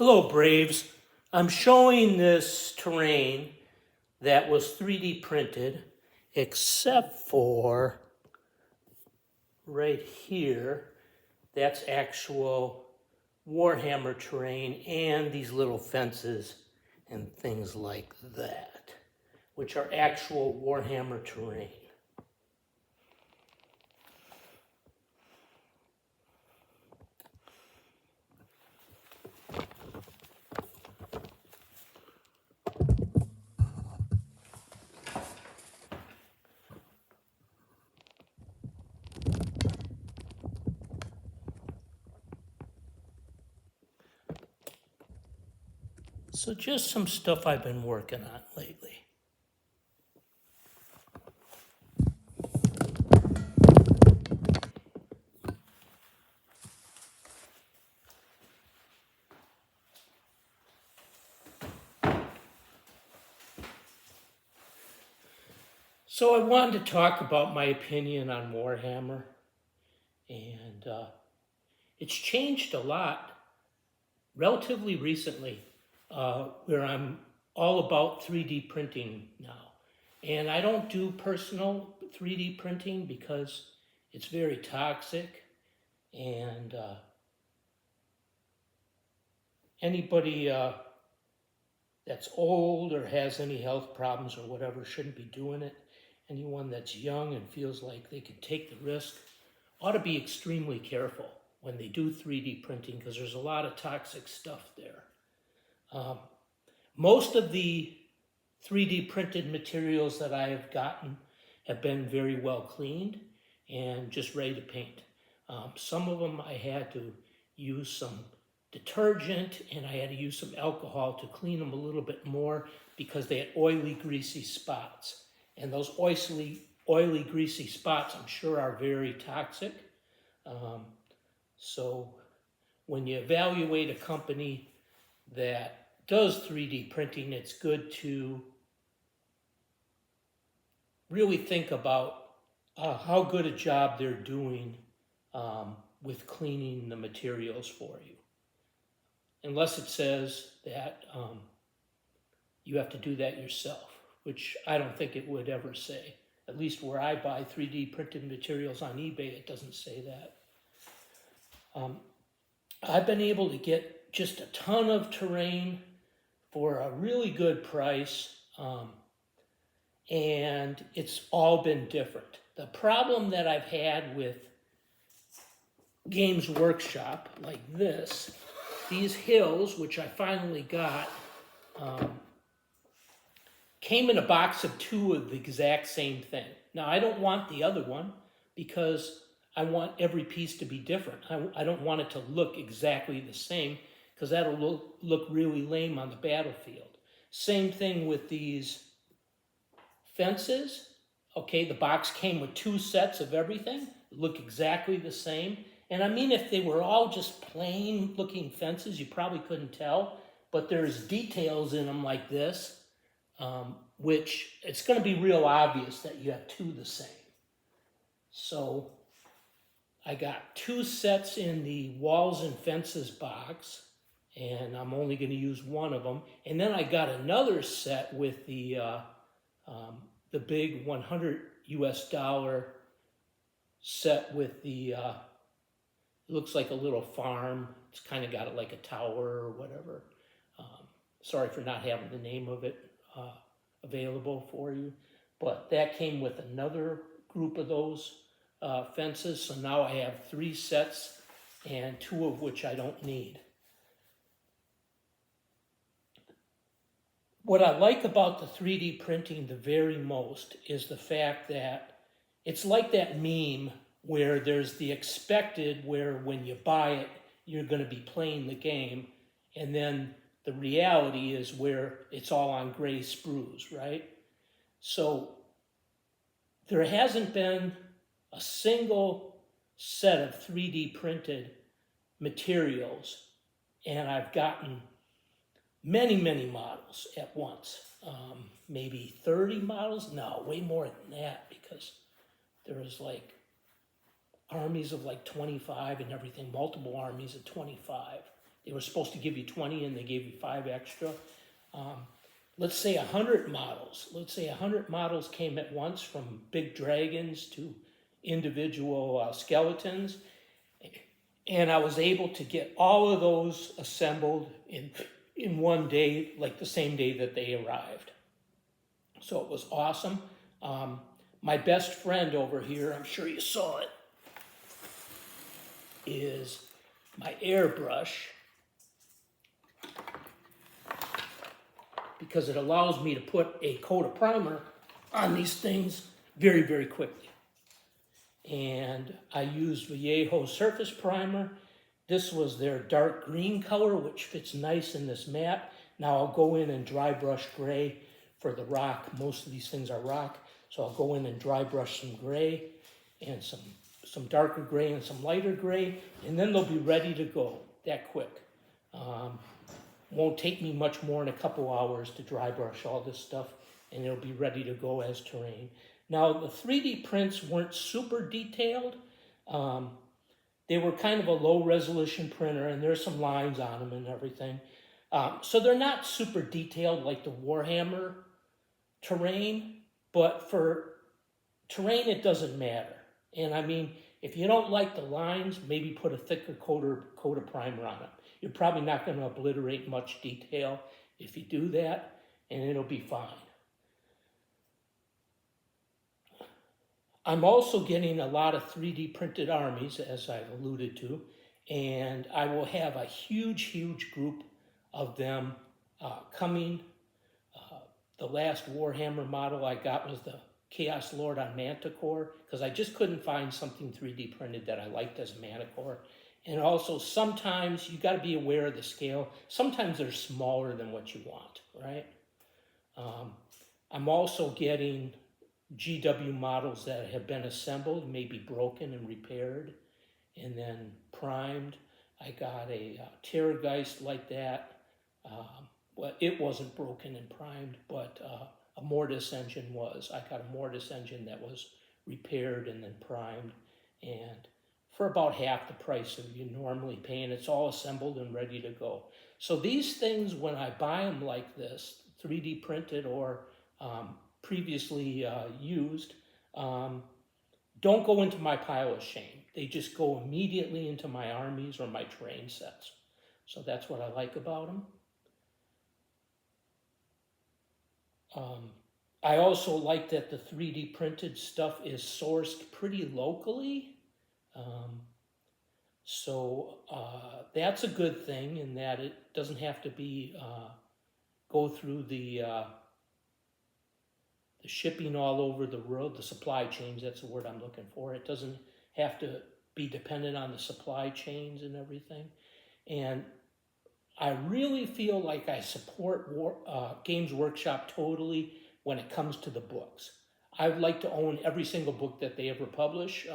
Hello, Braves. I'm showing this terrain that was 3D printed, except for right here. That's actual WarHammer terrain and these little fences and things like that, which are actual WarHammer terrain. So just some stuff I've been working on lately. So I wanted to talk about my opinion on WarHammer, and it's changed a lot relatively recently, where I'm all about 3D printing now. And I don't do personal 3D printing because it's very toxic, and anybody that's old or has any health problems or whatever shouldn't be doing it. Anyone that's young and feels like they can take the risk ought to be extremely careful when they do 3D printing, because there's a lot of toxic stuff there. Most of the 3D printed materials that I have gotten have been very well cleaned and just ready to paint. Some of them I had to use some detergent and I had to use some alcohol to clean them a little bit more because they had oily, greasy spots. And those oily, greasy spots, I'm sure, are very toxic. So when you evaluate a company that does 3D printing, it's good to really think about how good a job they're doing with cleaning the materials for you. Unless it says that you have to do that yourself, which I don't think it would ever say. At least where I buy 3D printed materials on eBay, it doesn't say that. I've been able to get just a ton of terrain for a really good price, and it's all been different. The problem that I've had with Games Workshop like this, these hills, which I finally got, came in a box of two of the exact same thing. Now, I don't want the other one because I want every piece to be different. I don't want it to look exactly the same because that'll look really lame on the battlefield. Same thing with these fences. Okay, the box came with two sets of everything, look exactly the same. And I mean, if they were all just plain looking fences, you probably couldn't tell, but there's details in them like this, which it's going to be real obvious that you have two the same. So I got two sets in the walls and fences box, and I'm only going to use one of them. And then I got another set with the big $100 set with the, it looks like a little farm. It's kind of got it like a tower or whatever. Sorry for not having the name of it available for you. But that came with another group of those fences. So now I have three sets and two of which I don't need. What I like about the 3D printing the very most is the fact that it's like that meme where there's the expected, where when you buy it, you're going to be playing the game, and then the reality is where it's all on gray sprues, right? So there hasn't been a single set of 3D printed materials, and I've gotten many, many models at once. Maybe 30 models? No, way more than that, because there's like armies of like 25 and everything, multiple armies of 25. They were supposed to give you 20 and they gave you 5 extra. Let's say 100 models. Let's say 100 models came at once, from big dragons to individual skeletons. And I was able to get all of those assembled in one day, like the same day that they arrived. So it was awesome. My best friend over here, I'm sure you saw it, is my airbrush, because it allows me to put a coat of primer on these things very, very quickly. And I used Vallejo Surface Primer. This was their dark green color, which fits nice in this matte. Now I'll go in and dry brush gray for the rock. Most of these things are rock. So I'll go in and dry brush some gray and some darker gray and some lighter gray, and then they'll be ready to go that quick. Won't take me much more than a couple hours to dry brush all this stuff, and it'll be ready to go as terrain. Now, the 3D prints weren't super detailed. They were kind of a low resolution printer, and there's some lines on them and everything. So they're not super detailed like the WarHammer terrain, but for terrain, it doesn't matter. And I mean, if you don't like the lines, maybe put a thicker coat of primer on it. You're probably not going to obliterate much detail if you do that, and it'll be fine. I'm also getting a lot of 3D printed armies, as I've alluded to, and I will have a huge, huge group of them coming. The last WarHammer model I got was the Chaos Lord on Manticore, because I just couldn't find something 3D printed that I liked as a Manticore. And also, sometimes you got to be aware of the scale. Sometimes they're smaller than what you want, right? I'm also getting GW models that have been assembled, maybe broken and repaired, and then primed. I got a Terrorgeist like that. Well, it wasn't broken and primed, but a Mortis engine was. I got a Mortis engine that was repaired and then primed, and for about half the price of you normally pay, and it's all assembled and ready to go. So these things, when I buy them like this, 3D printed or previously used, don't go into my pile of shame. They just go immediately into my armies or my terrain sets. So that's what I like about them. I also like that the 3D printed stuff is sourced pretty locally. So that's a good thing, in that it doesn't have to be go through the shipping all over the world, the supply chains, that's the word I'm looking for. It doesn't have to be dependent on the supply chains and everything. And I really feel like I support Games Workshop totally when it comes to the books. I'd like to own every single book that they ever publish,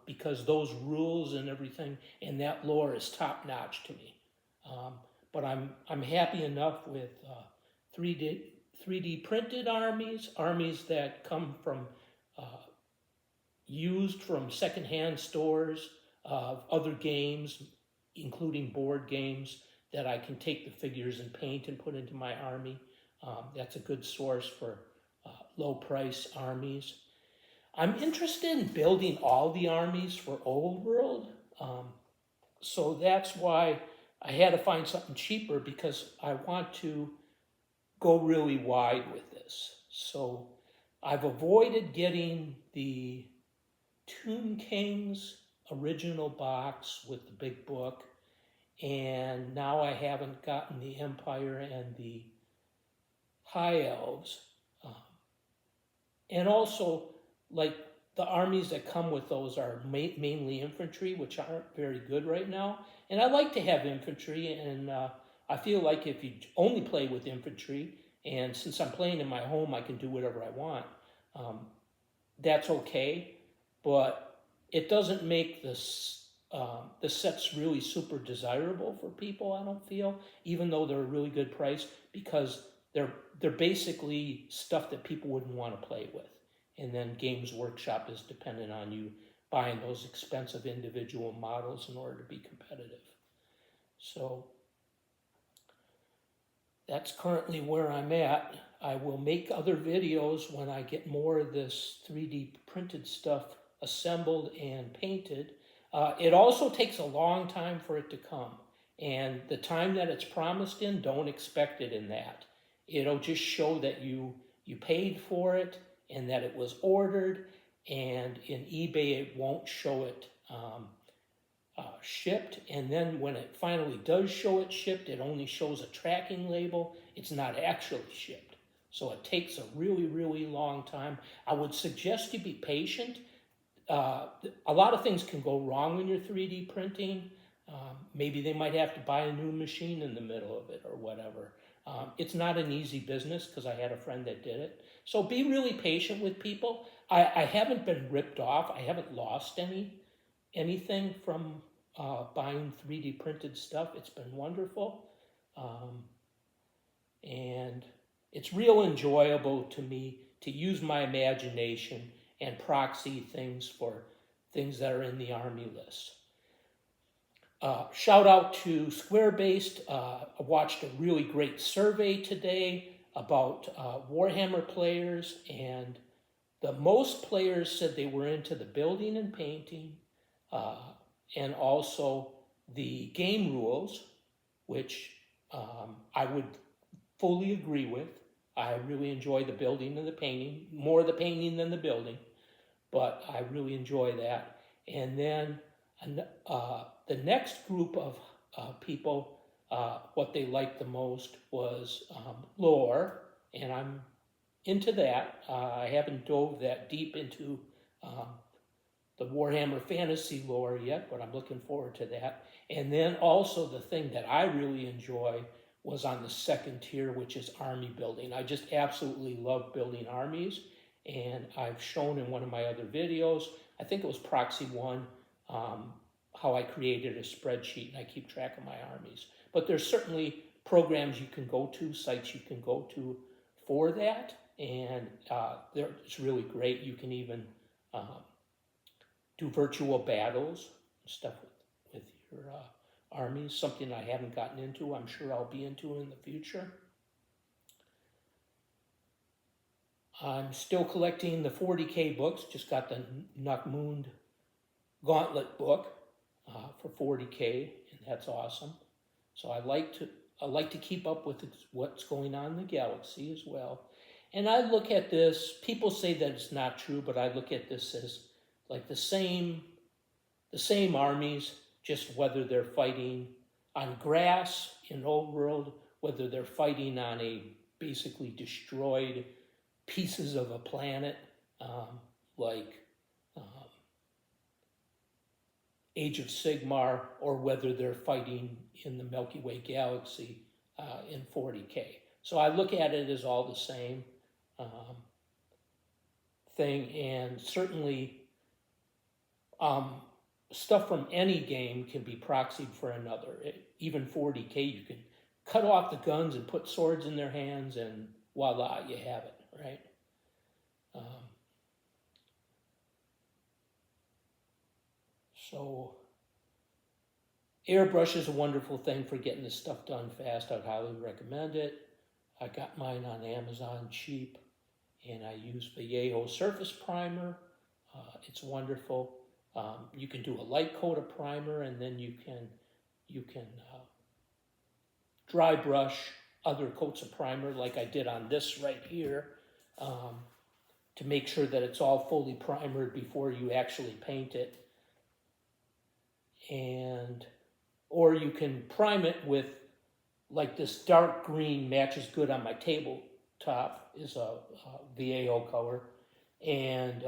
because those rules and everything and that lore is top notch to me. But I'm happy enough with 3D printed armies that come from used from secondhand stores of other games, including board games, that I can take the figures and paint and put into my army. That's a good source for low price armies. I'm interested in building all the armies for Old World. So that's why I had to find something cheaper, because I want to go really wide with this. So I've avoided getting the Tomb Kings original box with the big book, and now I haven't gotten the Empire and the High Elves. And also, like, the armies that come with those are mainly infantry, which aren't very good right now. And I like to have infantry, and I feel like if you only play with infantry, and since I'm playing in my home, I can do whatever I want, that's okay. But it doesn't make the sets really super desirable for people, I don't feel, even though they're a really good price, because they're basically stuff that people wouldn't want to play with. And then Games Workshop is dependent on you buying those expensive individual models in order to be competitive. So that's currently where I'm at. I will make other videos when I get more of this 3D printed stuff assembled and painted. It also takes a long time for it to come. And the time that it's promised in, don't expect it in that. It'll just show that you paid for it and that it was ordered. And in eBay, it won't show it shipped. And then when it finally does show it shipped, it only shows a tracking label. It's not actually shipped. So it takes a really, really long time. I would suggest you be patient. A lot of things can go wrong when you're 3D printing. Maybe they might have to buy a new machine in the middle of it or whatever. It's not an easy business because I had a friend that did it. So be really patient with people. I haven't been ripped off. I haven't lost anything from buying 3D printed stuff. It's been wonderful. And it's real enjoyable to me to use my imagination and proxy things for things that are in the Army list. Shout out to Square-Based. I watched a really great survey today about WarHammer players, and the most players said they were into the building and painting, and also the game rules, which I would fully agree with. I really enjoy the building and the painting, more the painting than the building, but I really enjoy that. And then the next group of people, what they liked the most was lore, and I'm into that. I haven't dove that deep into the Warhammer fantasy lore yet, but I'm looking forward to that. And then also the thing that I really enjoy was on the second tier, which is army building. I just absolutely love building armies, and I've shown in one of my other videos, I think it was Proxy 1, how I created a spreadsheet and I keep track of my armies. But there's certainly programs you can go to, sites you can go to for that, and it's really great. You can even do virtual battles and stuff with your armies, something I haven't gotten into. I'm sure I'll be into in the future. I'm still collecting the 40K books. Just got the Nakmund Gauntlet book for 40K, and that's awesome. So I like to keep up with what's going on in the galaxy as well. And I look at this, people say that it's not true, but I look at this as like the same armies, just whether they're fighting on grass in Old World, whether they're fighting on a basically destroyed pieces of a planet, like Age of Sigmar, or whether they're fighting in the Milky Way galaxy in 40K. So I look at it as all the same thing, and certainly stuff from any game can be proxied for another. Even 40K, you can cut off the guns and put swords in their hands, and voila, you have it, right? So airbrush is a wonderful thing for getting this stuff done fast. I'd highly recommend it. I got mine on Amazon cheap, and I use Vallejo Surface Primer. It's wonderful. You can do a light coat of primer, and then you can dry brush other coats of primer, like I did on this right here, to make sure that it's all fully primered before you actually paint it. Or you can prime it with, like, this dark green matches good on my tabletop, is a Vallejo color, and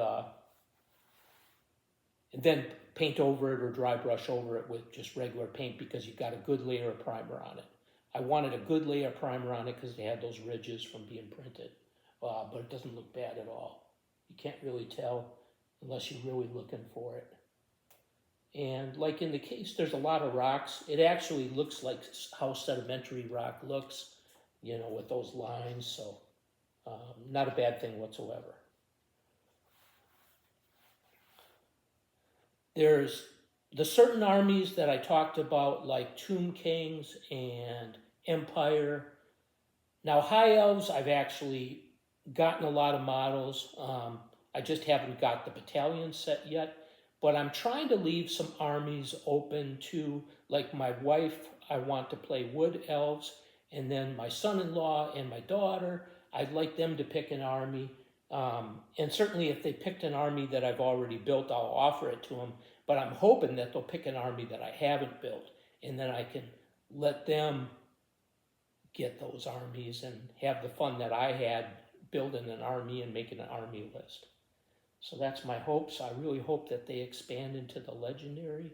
then paint over it or dry brush over it with just regular paint, because you've got a good layer of primer on it. I wanted a good layer of primer on it because they had those ridges from being printed, but it doesn't look bad at all. You can't really tell unless you're really looking for it. And like in the case, there's a lot of rocks. It actually looks like how sedimentary rock looks, with those lines. So not a bad thing whatsoever. There's the certain armies that I talked about, like Tomb Kings and Empire. Now, high elves, I've actually gotten a lot of models. I just haven't got the battalion set yet, but I'm trying to leave some armies open to, like my wife, I want to play wood elves, and then my son-in-law and my daughter, I'd like them to pick an army. And certainly if they picked an army that I've already built, I'll offer it to them, but I'm hoping that they'll pick an army that I haven't built, and then I can let them get those armies and have the fun that I had building an army and making an army list. So that's my hopes. I really hope that they expand into the legendary.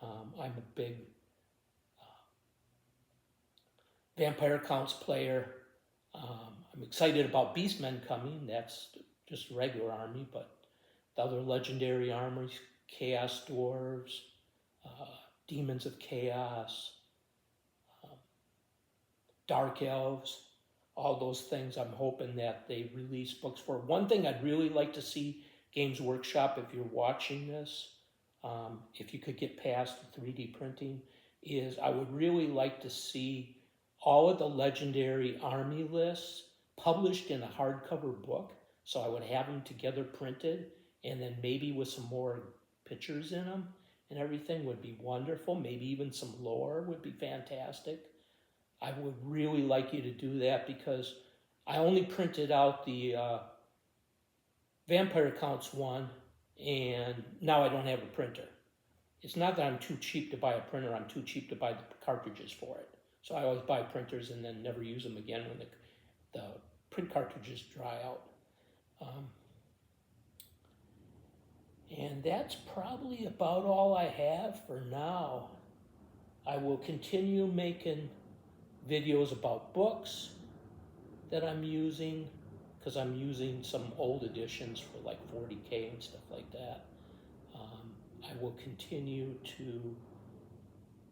I'm a big Vampire Counts player. I'm excited about Beastmen coming. That's just a regular army, but the other legendary armies, Chaos Dwarves, Demons of Chaos, Dark Elves, all those things I'm hoping that they release books for. One thing I'd really like to see Games Workshop, if you're watching this, if you could get past the 3D printing, is I would really like to see all of the legendary army lists published in a hardcover book. So I would have them together printed, and then maybe with some more pictures in them and everything would be wonderful. Maybe even some lore would be fantastic. I would really like you to do that because I only printed out the Vampire Counts one, and now I don't have a printer. It's not that I'm too cheap to buy a printer, I'm too cheap to buy the cartridges for it. So I always buy printers and then never use them again when the print cartridges dry out. And that's probably about all I have for now. I will continue making videos about books that I'm using, because I'm using some old editions for like 40K and stuff like that. I will continue to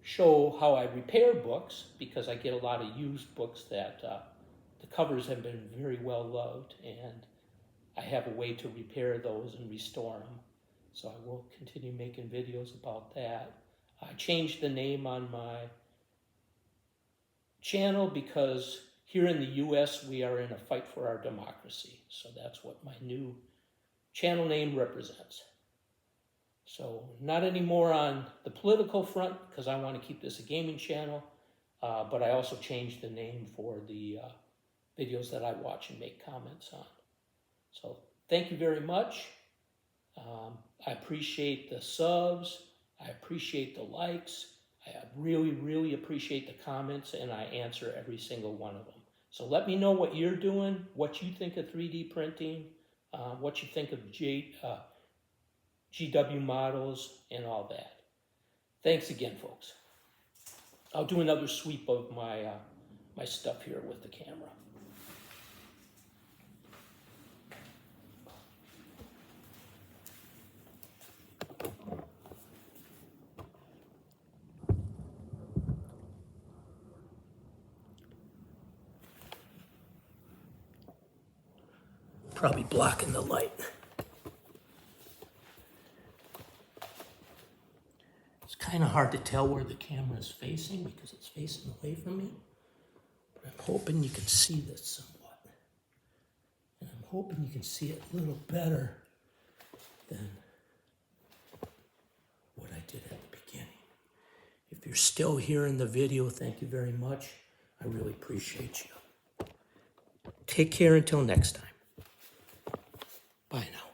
show how I repair books, because I get a lot of used books that the covers have been very well loved, and I have a way to repair those and restore them. So I will continue making videos about that. I changed the name on my channel because here in the US we are in a fight for our democracy. So that's what my new channel name represents. So not anymore on the political front, because I want to keep this a gaming channel, but I also changed the name for the videos that I watch and make comments on. So thank you very much. I appreciate the subs. I appreciate the likes. I really, really appreciate the comments, and I answer every single one of them. So let me know what you're doing, what you think of 3D printing, what you think of GW models, and all that. Thanks again, folks. I'll do another sweep of my, my stuff here with the camera. Probably blocking the light. It's kind of hard to tell where the camera is facing because it's facing away from me. But I'm hoping you can see this somewhat. And I'm hoping you can see it a little better than what I did at the beginning. If you're still here in the video, thank you very much. I really appreciate you. Take care until next time. Bye now.